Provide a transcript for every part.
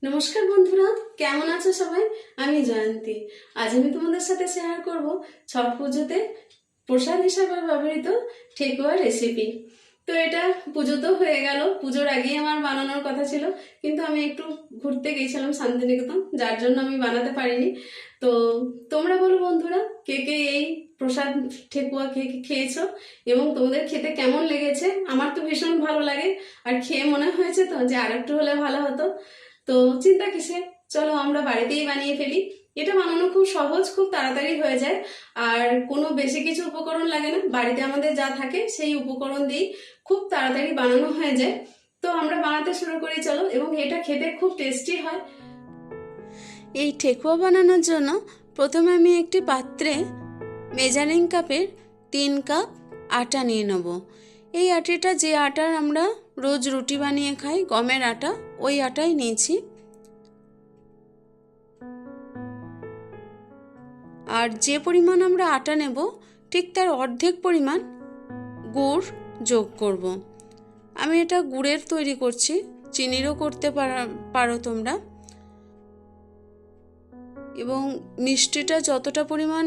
নমস্কার বন্ধুরা, কেমন আছো সবাই? আমি জয়ন্তী। আজ আমি তোমাদের সাথে শেয়ার করব ছট পুজোতে প্রসাদ হিসাবে ব্যবহৃত ঠেকুয়া রেসিপি। তো এটা পুজো তো হয়ে গেল, পুজোর আগেই আমার বানানোর কথা ছিল, কিন্তু আমি একটু ঘুরতে গেছিলাম শান্তিনিকেতন, যার জন্য আমি বানাতে পারিনি। তো তোমরা বলো বন্ধুরা, কে কে এই প্রসাদ ঠেকুয়া কে কে খেয়েছো এবং তোমাদের খেতে কেমন লেগেছে? আমার তো ভীষণ ভালো লাগে, আর খেয়ে মনে হয়েছে তো যে আর একটু হলে ভালো হতো। তো চিন্তা কিসে, চলো আমরা বাড়িতেই বানিয়ে ফেলি। এটা বানানো খুব সহজ, খুব তাড়াতাড়ি হয়ে যায়, আর কোনো বেশি কিছু উপকরণ লাগে না। বাড়িতে আমাদের যা থাকে সেই উপকরণ দিয়েই খুব তাড়াতাড়ি বানানো হয়ে যায়। তো আমরা বানাতে শুরু করি চলো, এবং এটা খেতে খুব টেস্টি হয়। এই ঠেকুয়া বানানোর জন্য প্রথমে আমি একটি পাত্রে মেজারিং কাপের 3 কাপ আটা নিয়ে নেব। এই আটাটা যে আটার আমরা রোজ রুটি বানিয়ে খাই, গমের আটা, ওই আটাই নিয়েছি। আর যে পরিমাণ আমরা আটা নেব ঠিক তার অর্ধেক পরিমাণ গুড় যোগ করব। আমি এটা গুড়ের তৈরি করছি, চিনিরও করতে পারো তোমরা। এবং মিষ্টিটা যতটা পরিমাণ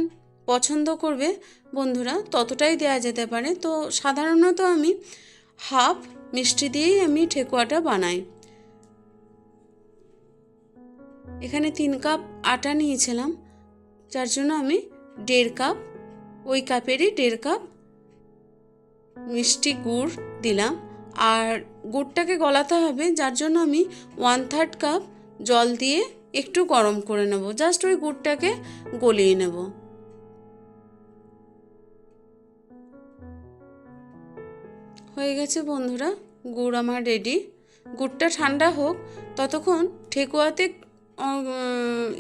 পছন্দ করবে বন্ধুরা ততটাই দেওয়া যেতে পারে। তো সাধারণত আমি হাফ মিষ্টি দিয়েই আমি ঠেকুয়াটা বানাই। এখানে 3 কাপ আটা নিয়েছিলাম, যার জন্য আমি 1.5 কাপ, ওই কাপেরই 1.5 কাপ মিষ্টি গুড় দিলাম। আর গুড়টাকে গলাতে হবে, যার জন্য আমি 1/3 কাপ জল দিয়ে একটু গরম করে নেব। জাস্ট ওই গুড়টাকে গলিয়ে নেব। হয়ে গেছে বন্ধুরা, গুড় আমার রেডি। গুড়টা ঠান্ডা হোক, ততক্ষণ ঠেকুয়াতে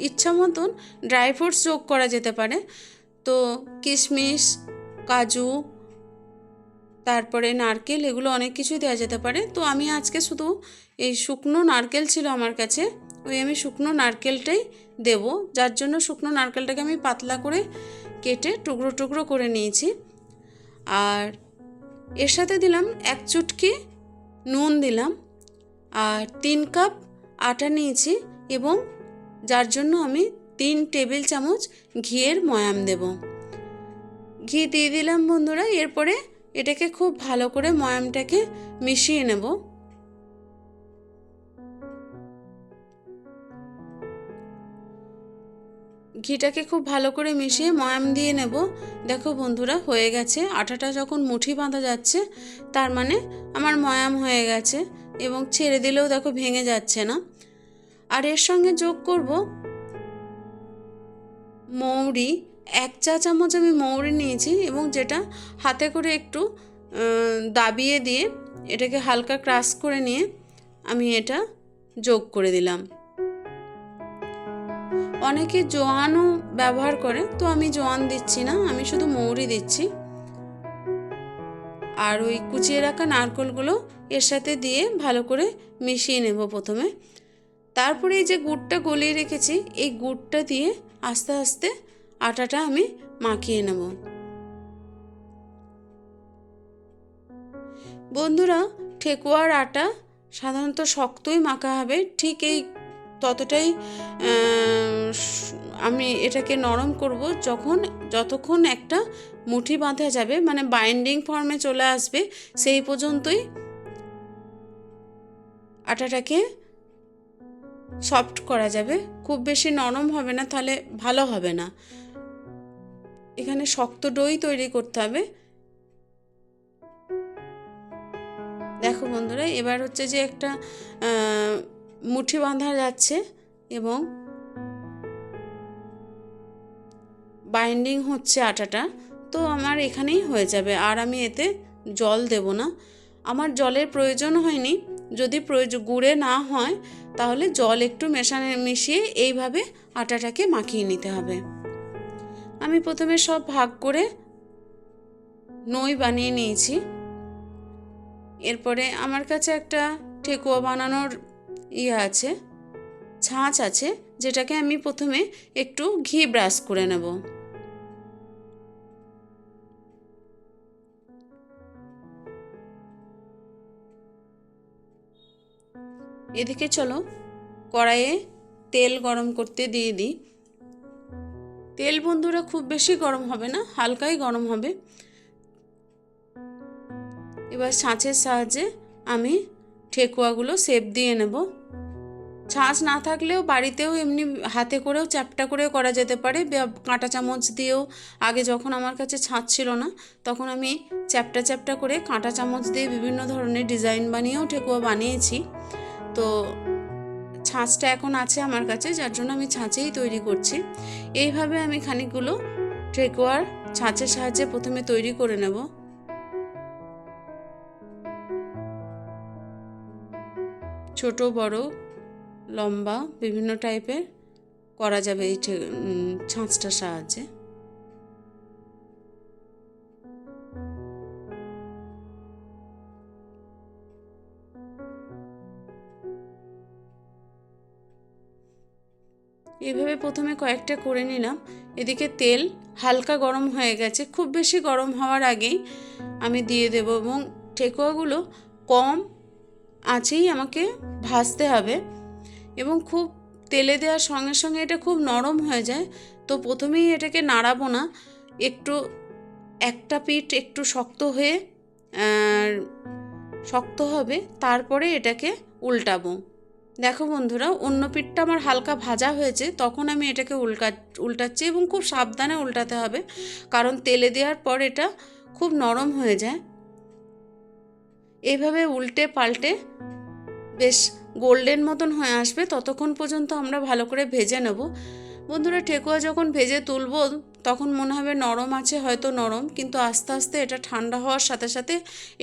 ইচ্ছা মতন ড্রাই ফ্রুটস যোগ করা যেতে পারে। তো কিশমিশ, কাজু, তারপরে নারকেল, এগুলো অনেক কিছুই দেওয়া যেতে পারে। তো আমি আজকে শুধু এই শুকনো নারকেল ছিল আমার কাছে, ওই আমি শুকনো নারকেলটাই দেব। যার জন্য শুকনো নারকেলটাকে আমি পাতলা করে কেটে টুকরো টুকরো করে নিয়েছি। আর এর সাথে দিলাম 1 চুটকি নুন দিলাম, আর 3 কাপ আটা নিয়েছি, এবং যার জন্য আমি 3 টেবিল চামচ ঘিয়ের ময়াম দেব। ঘি দিয়ে দিলাম বন্ধুরা। এরপরে এটাকে খুব ভালো করে ময়ামটাকে মিশিয়ে নেব। ঘিটাকে খুব ভালো করে মিশিয়ে ময়াম দিয়ে নেব। দেখো বন্ধুরা, হয়ে গেছে। আটাটা যখন মুঠি বাঁধা যাচ্ছে তার মানে আমার ময়াম হয়ে গেছে, এবং ছেড়ে দিলেও দেখো ভেঙে যাচ্ছে না। আর এর সঙ্গে যোগ করব মৌরি। 1 চা চামচ আমি মৌরি নিয়েছি, এবং যেটা হাতে করে একটু দাবিয়ে দিয়ে এটাকে হালকা ক্রাশ করে নিয়ে আমি এটা যোগ করে দিলাম। অনেকে জোয়ানও ব্যবহার করে, তো আমি জোয়ান দিচ্ছি না, আমি শুধু মৌরি দিচ্ছি। আর ওই কুচিয়ে রাখা নারকেলগুলো এর সাথে দিয়ে ভালো করে মিশিয়ে নেব প্রথমে। তারপরে এই যে গুড়টা গলিয়ে রেখেছি, এই গুড়টা দিয়ে আস্তে আস্তে আটাটা আমি মাখিয়ে নেব। বন্ধুরা, ঠেকুয়ার আটা সাধারণত শক্তই মাখা হবে, ঠিক এই ততটাই আমি এটাকে নরম করব যতক্ষণ একটা মুঠি বাঁধা যাবে, মানে বাইন্ডিং ফর্মে চলে আসবে, সেই পর্যন্তই আটাটাকে সফট করা যাবে। খুব বেশি নরম হবে না, তাহলে ভালো হবে না। এখানে শক্ত ডোই তৈরি করতে হবে। দেখো বন্ধুরা, এবার হচ্ছে যে একটা মুঠি বাঁধা যাচ্ছে এবং বাইন্ডিং হচ্ছে আটাটা। তো আমার এখানেই হয়ে যাবে, আর আমি এতে জল দেব না। আমার জলের প্রয়োজন হয়নি। যদি গুড়ে না হয় তাহলে জল একটু মিশিয়ে এইভাবে আটাটাকে মাখিয়ে নিতে হবে। আমি প্রথমে সব ভাগ করে নই বানিয়ে নিয়েছি। এরপরে আমার কাছে একটা ঠেকুয়া বানানোর আছে, ছাঁচ আছে, যেটাকে আমি প্রথমে একটু ঘি ব্রাশ করে নেব। এদিকে চলো, কড়াইয়ে তেল গরম করতে দিয়ে দিই। তেল বন্ধুরা খুব বেশি গরম হবে না, হালকাই গরম হবে। এবার ছাঁচের সাহায্যে আমি ঠেকুয়াগুলো শেপ দিয়ে নেব। ছাঁচ না থাকলেও বাড়িতেও এমনি হাতে করেও চ্যাপটা করেও করা যেতে পারে, কাঁটা চামচ দিয়েও। আগে যখন আমার কাছে ছাঁচ ছিল না তখন আমি চ্যাপটা চ্যাপটা করে কাঁটা চামচ দিয়ে বিভিন্ন ধরনের ডিজাইন বানিয়েও ঠেকুয়া বানিয়েছি। তো ছাঁচটা এখন আছে আমার কাছে, যার জন্য আমি ছাঁচেই তৈরি করছি। এইভাবে আমি খানিকগুলো ঠেকুয়ার ছাঁচের সাহায্যে প্রথমে তৈরি করে নেব। ছোট বড় লম্বা বিভিন্ন টাইপের করা যাবে এই ছাঁচটার সাহায্যে। এইভাবে প্রথমে কয়েকটা করে নিলাম। এদিকে তেল হালকা গরম হয়ে গেছে, খুব বেশি গরম হওয়ার আগেই আমি দিয়ে দেব, এবং ঠেকুয়াগুলো কম আঁচেই আমাকে ভাজতে হবে। এবং খুব তেলে দেওয়ার সঙ্গে সঙ্গে এটা খুব নরম হয়ে যায়, তো প্রথমেই এটাকে নাড়াবো না। একটু একটা পিঠ একটু শক্ত হবে, তারপরে এটাকে উল্টাবো। দেখো বন্ধুরা, অন্য পিঠটা আমার হালকা ভাজা হয়েছে, তখন আমি এটাকে উল্টাচ্ছি, এবং খুব সাবধানে উল্টাতে হবে, কারণ তেলে দেওয়ার পর এটা খুব নরম হয়ে যায়। এইভাবে উল্টে পাল্টে বেশ গোল্ডেন মতন হয়ে আসবে, ততক্ষণ পর্যন্ত আমরা ভালো করে ভেজে নেব। বন্ধুরা, ঠেকুয়া যখন ভেজে তুলবো তখন মনে হবে নরম আছে, হয়তো নরম, কিন্তু আস্তে আস্তে এটা ঠান্ডা হওয়ার সাথে সাথে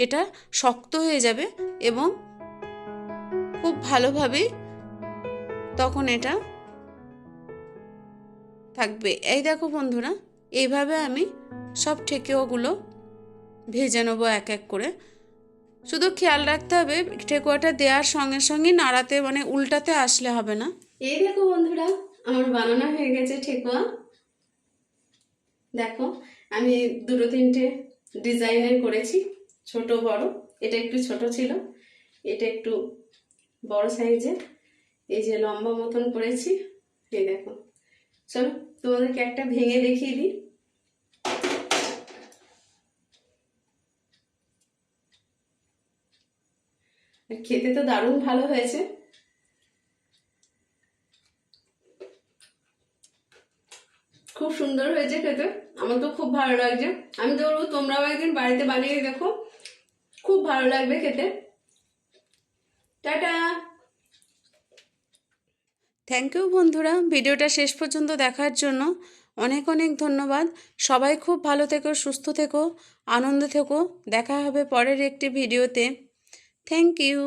এটা শক্ত হয়ে যাবে, এবং খুব ভালোভাবেই তখন এটা থাকবে। এই দেখো বন্ধুরা, এইভাবে আমি সব ঠেকুয়াগুলো ভেজে নেবো এক এক করে। শুধু খেয়াল রাখতে হবে ঠেকুয়াটা দেওয়ার সঙ্গে সঙ্গে নাড়াতে, মানে উল্টাতে আসলে হবে না। এই দেখো বন্ধুরা, আমার বানানো হয়ে গেছে ঠেকুয়া। দেখো, আমি দুটো তিনটে ডিজাইনের করেছি, ছোট বড়। এটা একটু ছোট ছিল, এটা একটু বড় সাইজের, এই যে লম্বা মতন করেছি। এই দেখো, চলো তোমাদেরকে একটা ভেঙে দেখিয়ে দিই। খেতে তো দারুণ ভালো হয়েছে। খুব সুন্দর হয়েছে খেতে, আমার তো খুব ভালো লাগছে। আমি তো বলবো তোমরাও একদিন বাড়িতে বানিয়ে দেখো, খুব ভালো লাগবে খেতে। টাটা। থ্যাংক ইউ বন্ধুরা, ভিডিওটা শেষ পর্যন্ত দেখার জন্য অনেক অনেক ধন্যবাদ। সবাই খুব ভালো থেকো, সুস্থ থেকো, আনন্দ থেকো। দেখা হবে পরের একটি ভিডিওতে। Thank you.